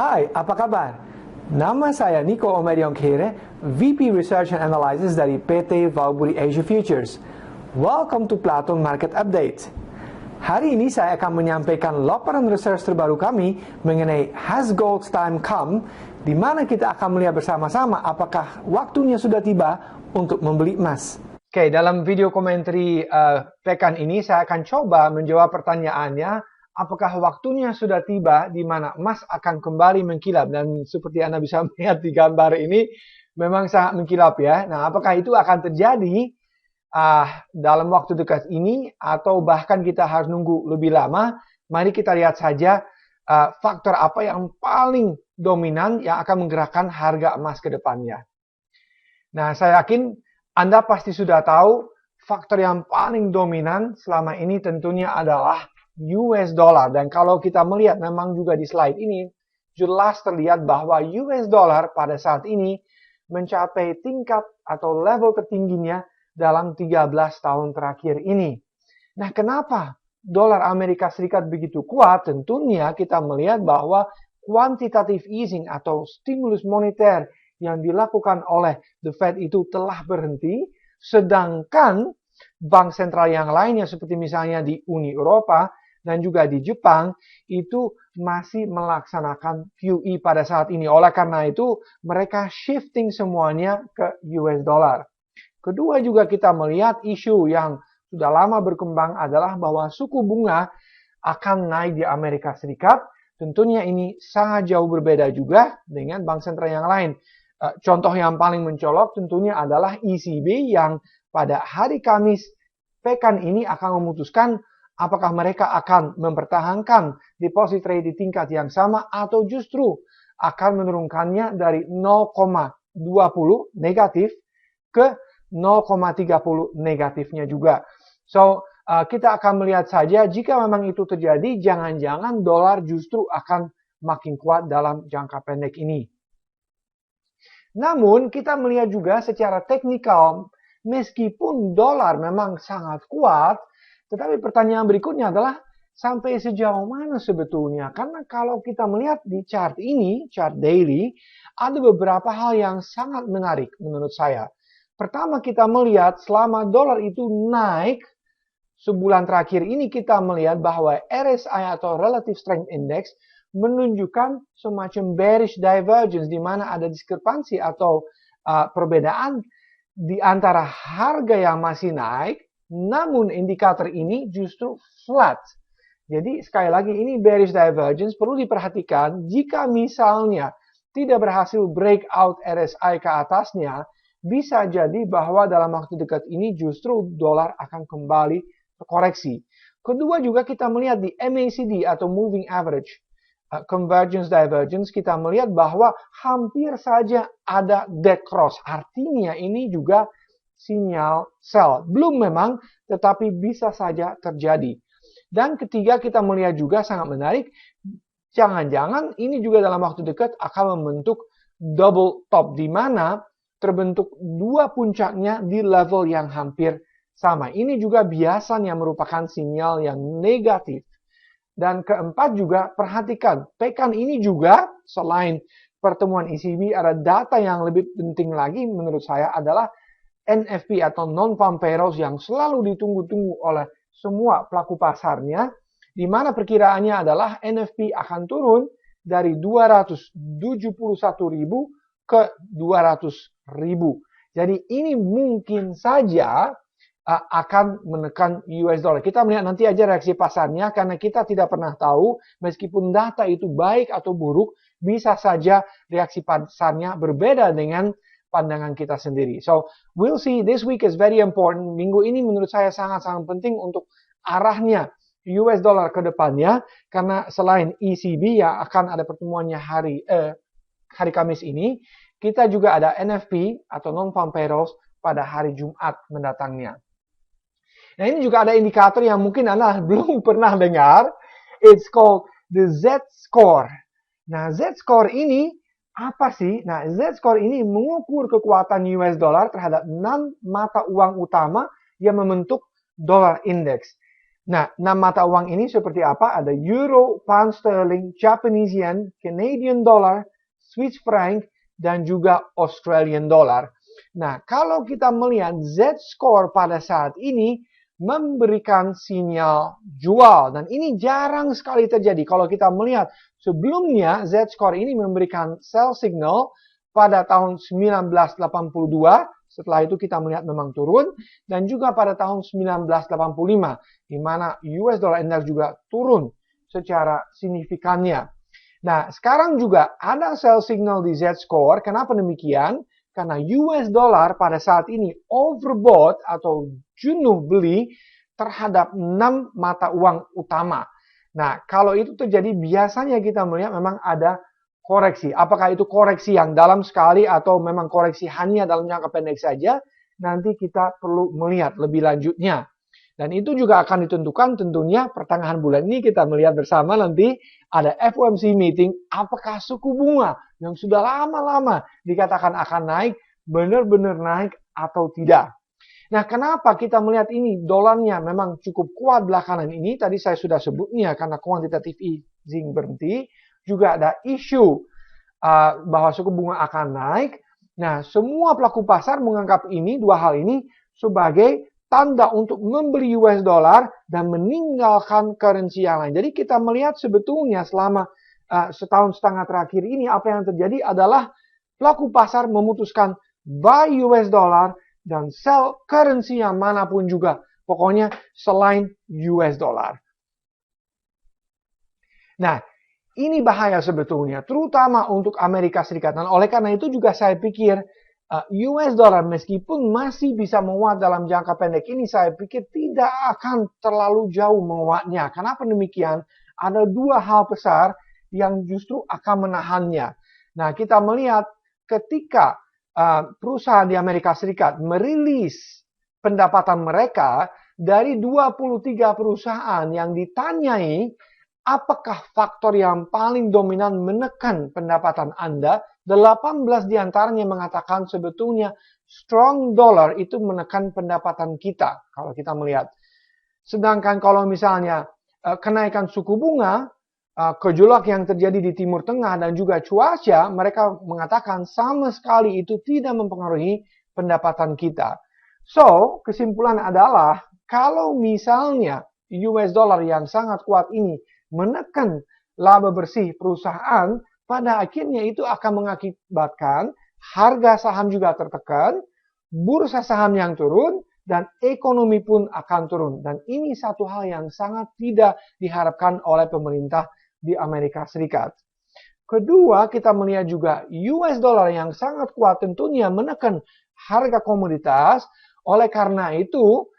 Hai, apa kabar? Nama saya Nico Omedion Kere, VP Research and Analysis dari PT Valburi Asia Futures. Welcome to Plato Market Update. Hari ini saya akan menyampaikan laporan research terbaru kami mengenai Has Gold's Time Come, di mana kita akan melihat bersama-sama apakah waktunya sudah tiba untuk membeli emas. Oke, dalam video komentari pekan ini saya akan coba menjawab pertanyaannya, apakah waktunya sudah tiba di mana emas akan kembali mengkilap? Dan seperti Anda bisa melihat di gambar ini, memang sangat mengkilap ya. Nah, apakah itu akan terjadi dalam waktu dekat ini atau bahkan kita harus nunggu lebih lama? Mari kita lihat saja faktor apa yang paling dominan yang akan menggerakkan harga emas ke depannya. Nah, saya yakin Anda pasti sudah tahu faktor yang paling dominan selama ini tentunya adalah US dollar. Dan kalau kita melihat memang juga di slide ini jelas terlihat bahwa US dollar pada saat ini mencapai tingkat atau level tertingginya dalam 13 tahun terakhir ini. Nah, kenapa dolar Amerika Serikat begitu kuat? Tentunya kita melihat bahwa quantitative easing atau stimulus moneter yang dilakukan oleh The Fed itu telah berhenti, sedangkan bank sentral yang lainnya seperti misalnya di Uni Eropa dan juga di Jepang itu masih melaksanakan QE pada saat ini. Oleh karena itu, mereka shifting semuanya ke US dollar. Kedua juga kita melihat isu yang sudah lama berkembang adalah bahwa suku bunga akan naik di Amerika Serikat. Tentunya ini sangat jauh berbeda juga dengan bank sentral yang lain. Contoh yang paling mencolok tentunya adalah ECB yang pada hari Kamis pekan ini akan memutuskan apakah mereka akan mempertahankan deposit rate di tingkat yang sama atau justru akan menurunkannya dari 0,20 negatif ke 0,30 negatifnya juga. So, kita akan melihat saja jika memang itu terjadi, jangan-jangan dolar justru akan makin kuat dalam jangka pendek ini. Namun, kita melihat juga secara teknikal, meskipun dolar memang sangat kuat, tetapi pertanyaan berikutnya adalah sampai sejauh mana sebetulnya? Karena kalau kita melihat di chart ini, chart daily, ada beberapa hal yang sangat menarik menurut saya. Pertama kita melihat selama dolar itu naik, sebulan terakhir ini kita melihat bahwa RSI atau Relative Strength Index menunjukkan semacam bearish divergence di mana ada diskrepansi atau perbedaan di antara harga yang masih naik, namun indikator ini justru flat. Jadi sekali lagi ini bearish divergence perlu diperhatikan jika misalnya tidak berhasil breakout RSI ke atasnya, bisa jadi bahwa dalam waktu dekat ini justru dolar akan kembali terkoreksi. Kedua juga kita melihat di MACD atau Moving Average Convergence Divergence, kita melihat bahwa hampir saja ada dead cross. Artinya ini juga sinyal sell. Belum memang, tetapi bisa saja terjadi. Dan ketiga kita melihat juga sangat menarik, jangan-jangan ini juga dalam waktu dekat akan membentuk double top, di mana terbentuk dua puncaknya di level yang hampir sama. Ini juga biasanya merupakan sinyal yang negatif. Dan keempat juga perhatikan, pekan ini juga selain pertemuan ECB ada data yang lebih penting lagi menurut saya adalah NFP atau non-farm payrolls yang selalu ditunggu-tunggu oleh semua pelaku pasarnya, di mana perkiraannya adalah NFP akan turun dari 271.000 ke 200.000. Jadi ini mungkin saja akan menekan US dollar. Kita melihat nanti aja reaksi pasarnya karena kita tidak pernah tahu meskipun data itu baik atau buruk, bisa saja reaksi pasarnya berbeda dengan pandangan kita sendiri. So, we'll see. This week is very important. Minggu ini menurut saya sangat-sangat penting untuk arahnya US dollar ke depannya karena selain ECB yang akan ada pertemuannya hari Kamis ini, kita juga ada NFP atau non-farm payrolls pada hari Jumat mendatangnya. Nah, ini juga ada indikator yang mungkin Anda belum pernah dengar. It's called the Z-score. Nah, Z-score ini apa sih? Nah, Z-score ini mengukur kekuatan US dollar terhadap 6 mata uang utama yang membentuk dollar index. Nah, 6 mata uang ini seperti apa? Ada Euro, Pound Sterling, Japanese Yen, Canadian Dollar, Swiss Franc, dan juga Australian Dollar. Nah, kalau kita melihat Z-score pada saat ini memberikan sinyal jual. Dan ini jarang sekali terjadi. Kalau kita melihat sebelumnya Z-score ini memberikan sell signal pada tahun 1982. Setelah itu kita melihat memang turun. Dan juga pada tahun 1985. Di mana US dollar index juga turun secara signifikannya. Nah, sekarang juga ada sell signal di Z-score. Kenapa demikian? Karena US dollar pada saat ini overbought atau jenuh beli terhadap 6 mata uang utama. Nah, kalau itu terjadi biasanya kita melihat memang ada koreksi. Apakah itu koreksi yang dalam sekali atau memang koreksi hanya dalam jangka pendek saja? Nanti kita perlu melihat lebih lanjutnya. Dan itu juga akan ditentukan tentunya pertengahan bulan ini kita melihat bersama nanti ada FOMC meeting. Apakah suku bunga yang sudah lama-lama dikatakan akan naik, benar-benar naik atau tidak. Nah, kenapa kita melihat ini dolarnya memang cukup kuat belakangan ini? Tadi saya sudah sebutnya karena quantitative easing berhenti. Juga ada isu bahwa suku bunga akan naik. Nah, semua pelaku pasar menganggap ini, dua hal ini sebagai tanda untuk membeli US dollar dan meninggalkan currency yang lain. Jadi kita melihat sebetulnya selama setahun setengah terakhir ini apa yang terjadi adalah pelaku pasar memutuskan buy US dollar dan sell currency yang manapun juga. Pokoknya selain US dollar. Nah, ini bahaya sebetulnya, terutama untuk Amerika Serikat. Dan oleh karena itu juga saya pikir US dollar meskipun masih bisa menguat dalam jangka pendek ini, saya pikir tidak akan terlalu jauh menguatnya. Kenapa demikian? Ada dua hal besar yang justru akan menahannya. Nah, kita melihat ketika perusahaan di Amerika Serikat merilis pendapatan mereka, dari 23 perusahaan yang ditanyai, apakah faktor yang paling dominan menekan pendapatan Anda? 18 diantaranya mengatakan sebetulnya strong dollar itu menekan pendapatan kita. Kalau kita melihat. Sedangkan kalau misalnya kenaikan suku bunga, gejolak yang terjadi di Timur Tengah dan juga cuaca, mereka mengatakan sama sekali itu tidak mempengaruhi pendapatan kita. So, kesimpulan adalah kalau misalnya US dollar yang sangat kuat ini menekan laba bersih perusahaan, pada akhirnya itu akan mengakibatkan harga saham juga tertekan, bursa saham yang turun, dan ekonomi pun akan turun. Dan ini satu hal yang sangat tidak diharapkan oleh pemerintah di Amerika Serikat. Kedua, kita melihat juga US dollar yang sangat kuat tentunya menekan harga komoditas. Oleh karena itu,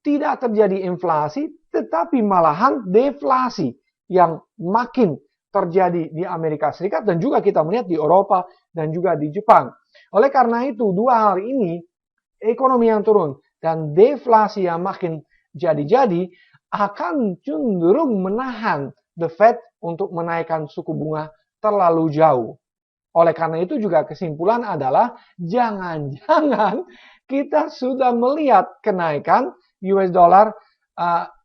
tidak terjadi inflasi, tetapi malahan deflasi yang makin terjadi di Amerika Serikat dan juga kita melihat di Eropa dan juga di Jepang. Oleh karena itu, dua hal ini, ekonomi yang turun dan deflasi yang makin jadi-jadi, akan cenderung menahan The Fed untuk menaikkan suku bunga terlalu jauh. Oleh karena itu juga kesimpulan adalah jangan-jangan kita sudah melihat kenaikan US dollar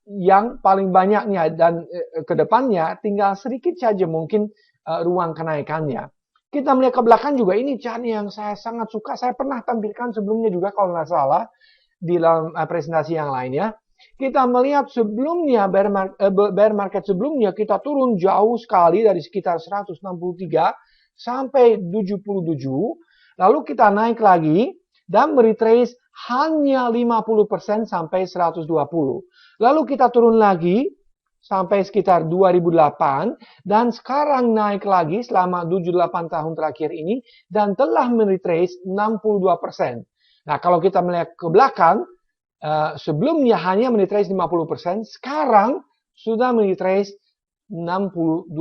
yang paling banyaknya dan ke depannya tinggal sedikit saja mungkin ruang kenaikannya. Kita melihat ke belakang juga ini chart yang saya sangat suka. Saya pernah tampilkan sebelumnya juga kalau nggak salah di dalam presentasi yang lainnya. Kita melihat sebelumnya bear market sebelumnya kita turun jauh sekali dari sekitar 163 sampai 77. Lalu kita naik lagi dan meretrace hanya 50% sampai 120. Lalu kita turun lagi sampai sekitar 2008 dan sekarang naik lagi selama 78 tahun terakhir ini dan telah meretrace 62%. Nah, kalau kita melihat ke belakang, sebelumnya hanya meretrace 50%, sekarang sudah meretrace 62%.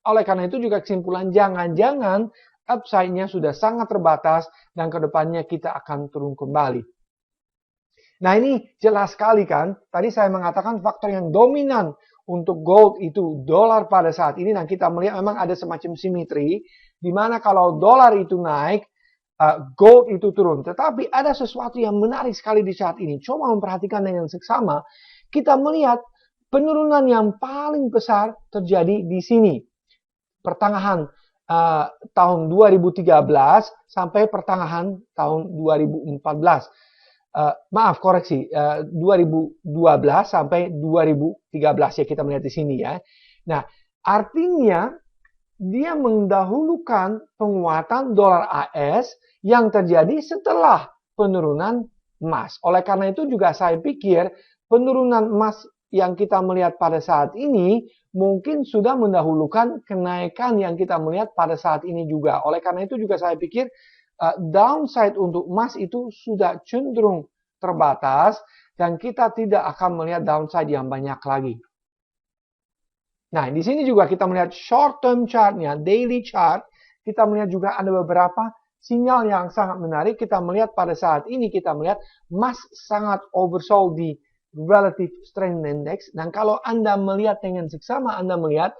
Oleh karena itu juga kesimpulan jangan-jangan upside-nya sudah sangat terbatas dan ke depannya kita akan turun kembali. Nah, ini jelas sekali kan. Tadi saya mengatakan faktor yang dominan untuk gold itu dolar pada saat ini. Dan kita melihat memang ada semacam simetri. Di mana kalau dolar itu naik, gold itu turun. Tetapi ada sesuatu yang menarik sekali di saat ini. Coba memperhatikan dengan seksama. kita melihat penurunan yang paling besar terjadi di sini. Pertengahan tahun 2013 sampai pertengahan tahun 2014. Maaf, koreksi, 2012 sampai 2013 ya kita melihat di sini ya. Nah, artinya dia mendahulukan penguatan dolar AS yang terjadi setelah penurunan emas. Oleh karena itu juga saya pikir penurunan emas yang kita melihat pada saat ini mungkin sudah mendahulukan kenaikan yang kita melihat pada saat ini juga. Oleh karena itu juga saya pikir downside untuk emas itu sudah cenderung terbatas dan kita tidak akan melihat downside yang banyak lagi. Nah, di sini juga kita melihat short term chartnya, daily chart. Kita melihat juga ada beberapa sinyal yang sangat menarik. Kita melihat pada saat ini kita melihat emas sangat oversold di relative strength index. Dan kalau Anda melihat dengan seksama, Anda melihat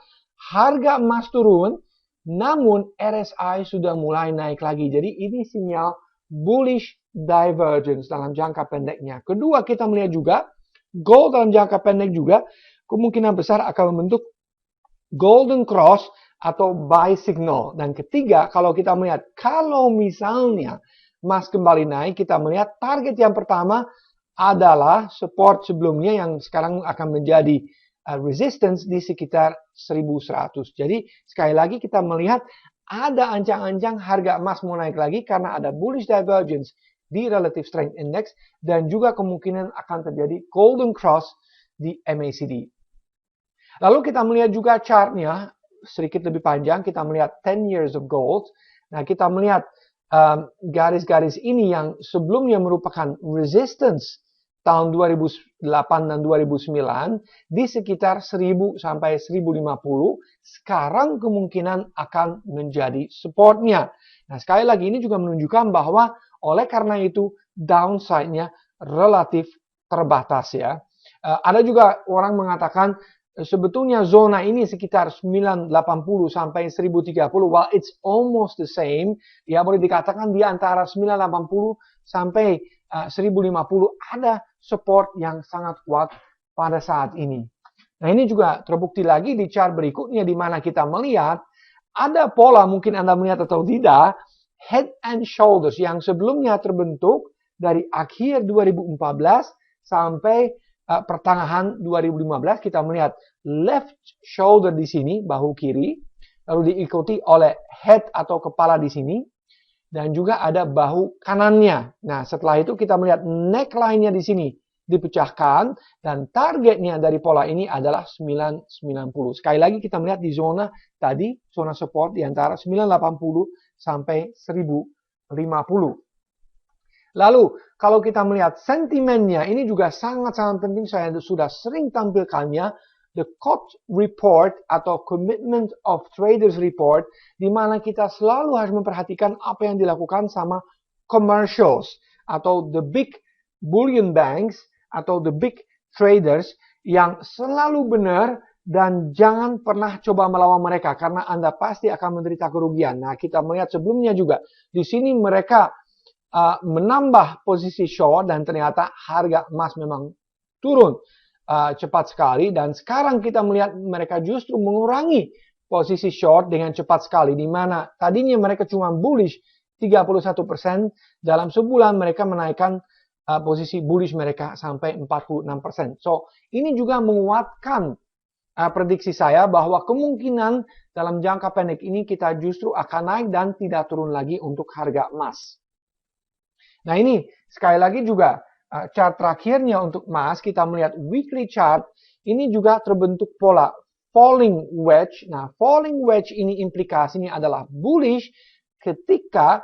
harga emas turun, namun RSI sudah mulai naik lagi. Jadi ini sinyal bullish divergence dalam jangka pendeknya. Kedua, kita melihat juga gold dalam jangka pendek juga kemungkinan besar akan membentuk golden cross atau buy signal. Dan ketiga, kalau kita melihat, kalau misalnya emas kembali naik, kita melihat target yang pertama adalah support sebelumnya yang sekarang akan menjadi resistance di sekitar 1100. Jadi sekali lagi kita melihat ada ancang-ancang harga emas mau naik lagi karena ada bullish divergence di relative strength index dan juga kemungkinan akan terjadi golden cross di MACD. Lalu kita melihat juga chartnya sedikit lebih panjang, kita melihat 10 years of gold. Nah, kita melihat garis-garis ini yang sebelumnya merupakan resistance tahun 2008 dan 2009 di sekitar 1000 sampai 1050, sekarang kemungkinan akan menjadi supportnya. Nah, sekali lagi ini juga menunjukkan bahwa oleh karena itu downside-nya relatif terbatas ya. Ada juga orang mengatakan sebetulnya zona ini sekitar 980 sampai 1030, while it's almost the same, ya boleh dikatakan di antara 980 sampai 1050 ada support yang sangat kuat pada saat ini. Nah, ini juga terbukti lagi di chart berikutnya di mana kita melihat ada pola, mungkin Anda melihat atau tidak, head and shoulders yang sebelumnya terbentuk dari akhir 2014 sampai pertengahan 2015. Kita melihat left shoulder di sini, bahu kiri, lalu diikuti oleh head atau kepala di sini, dan juga ada bahu kanannya. Nah, setelah itu kita melihat neckline-nya di sini dipecahkan, dan targetnya dari pola ini adalah 990. Sekali lagi kita melihat di zona tadi, zona support di antara 980 sampai 1050. Lalu, kalau kita melihat sentimennya, ini juga sangat-sangat penting, saya sudah sering tampilkannya, the COT report atau Commitment of Traders report, di mana kita selalu harus memperhatikan apa yang dilakukan sama commercials, atau the big bullion banks, atau the big traders, yang selalu benar, dan jangan pernah coba melawan mereka, karena Anda pasti akan menderita kerugian. Nah, kita melihat sebelumnya juga, di sini mereka menambah posisi short dan ternyata harga emas memang turun cepat sekali, dan sekarang kita melihat mereka justru mengurangi posisi short dengan cepat sekali, di mana tadinya mereka cuma bullish 31%, dalam sebulan mereka menaikkan posisi bullish mereka sampai 46%. So, ini juga menguatkan prediksi saya bahwa kemungkinan dalam jangka pendek ini kita justru akan naik dan tidak turun lagi untuk harga emas. Nah, ini sekali lagi juga chart terakhirnya untuk emas, kita melihat weekly chart, ini juga terbentuk pola falling wedge. Nah, falling wedge ini implikasinya adalah bullish ketika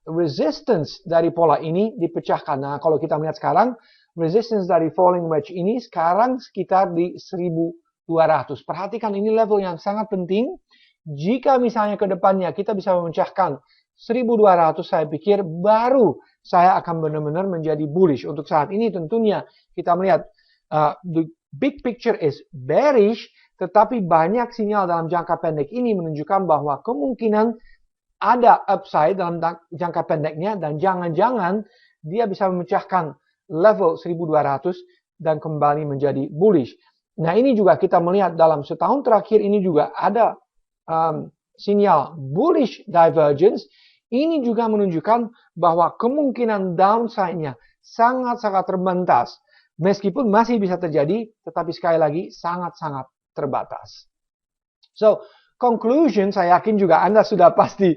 resistance dari pola ini dipecahkan. Nah, kalau kita melihat sekarang, resistance dari falling wedge ini sekarang sekitar di 1200. Perhatikan, ini level yang sangat penting. Jika misalnya ke depannya kita bisa memecahkan 1200, saya pikir baru saya akan benar-benar menjadi bullish. Untuk saat ini tentunya kita melihat the big picture is bearish, tetapi banyak sinyal dalam jangka pendek ini menunjukkan bahwa kemungkinan ada upside dalam jangka pendeknya, dan jangan-jangan dia bisa memecahkan level 1200 dan kembali menjadi bullish. Nah, ini juga kita melihat dalam setahun terakhir ini juga ada sinyal bullish divergence. Ini juga menunjukkan bahwa kemungkinan downside-nya sangat-sangat terbatas. Meskipun masih bisa terjadi, tetapi sekali lagi sangat-sangat terbatas. So, conclusion, saya yakin juga Anda sudah pasti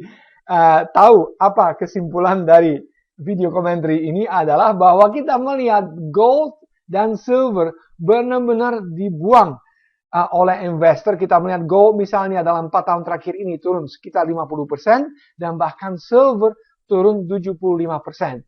tahu apa kesimpulan dari video commentary ini adalah bahwa kita melihat gold dan silver benar-benar dibuang oleh investor. Kita melihat gold misalnya dalam 4 tahun terakhir ini turun sekitar 50% dan bahkan silver turun 75%.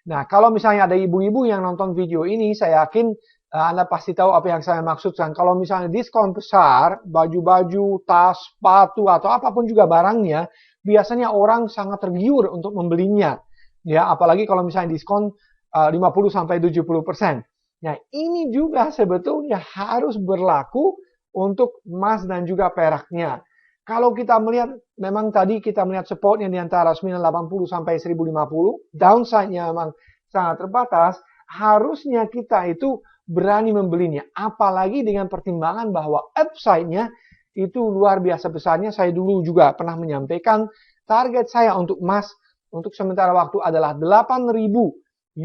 Nah, kalau misalnya ada ibu-ibu yang nonton video ini, saya yakin Anda pasti tahu apa yang saya maksudkan. Kalau misalnya diskon besar, baju-baju, tas, sepatu, atau apapun juga barangnya, biasanya orang sangat tergiur untuk membelinya. Ya, apalagi kalau misalnya diskon 50-70%. Nah, ini juga sebetulnya harus berlaku untuk emas dan juga peraknya. Kalau kita melihat, memang tadi kita melihat supportnya di antara 980 sampai 1050, downside-nya memang sangat terbatas, harusnya kita itu berani membelinya. Apalagi dengan pertimbangan bahwa upside-nya itu luar biasa besarnya. Saya dulu juga pernah menyampaikan target saya untuk emas untuk sementara waktu adalah 8.000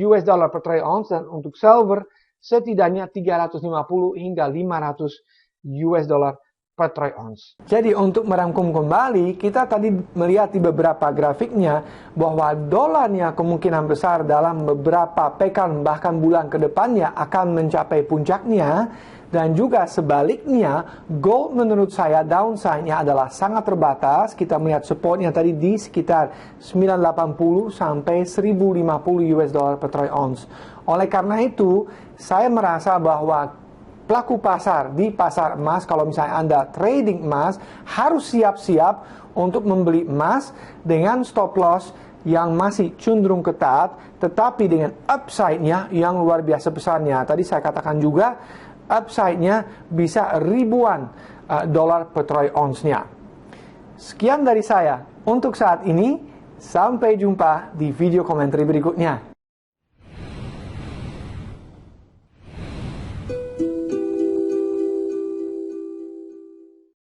US dollar per troy ounce, dan untuk silver setidaknya 350 hingga 500 US dollar per troy ounce. Jadi untuk merangkum kembali, kita tadi melihat di beberapa grafiknya bahwa dolarnya kemungkinan besar dalam beberapa pekan bahkan bulan ke depannya akan mencapai puncaknya. Dan juga sebaliknya, gold menurut saya downside-nya adalah sangat terbatas. Kita melihat supportnya tadi di sekitar 980 sampai 1050 US dollar per troy ounce. Oleh karena itu, saya merasa bahwa pelaku pasar di pasar emas, kalau misalnya Anda trading emas, harus siap-siap untuk membeli emas dengan stop loss yang masih cenderung ketat, tetapi dengan upside-nya yang luar biasa besarnya. Tadi saya katakan juga, upside-nya bisa ribuan dolar per troy ounce-nya. Sekian dari saya untuk saat ini. Sampai jumpa di video komentar berikutnya.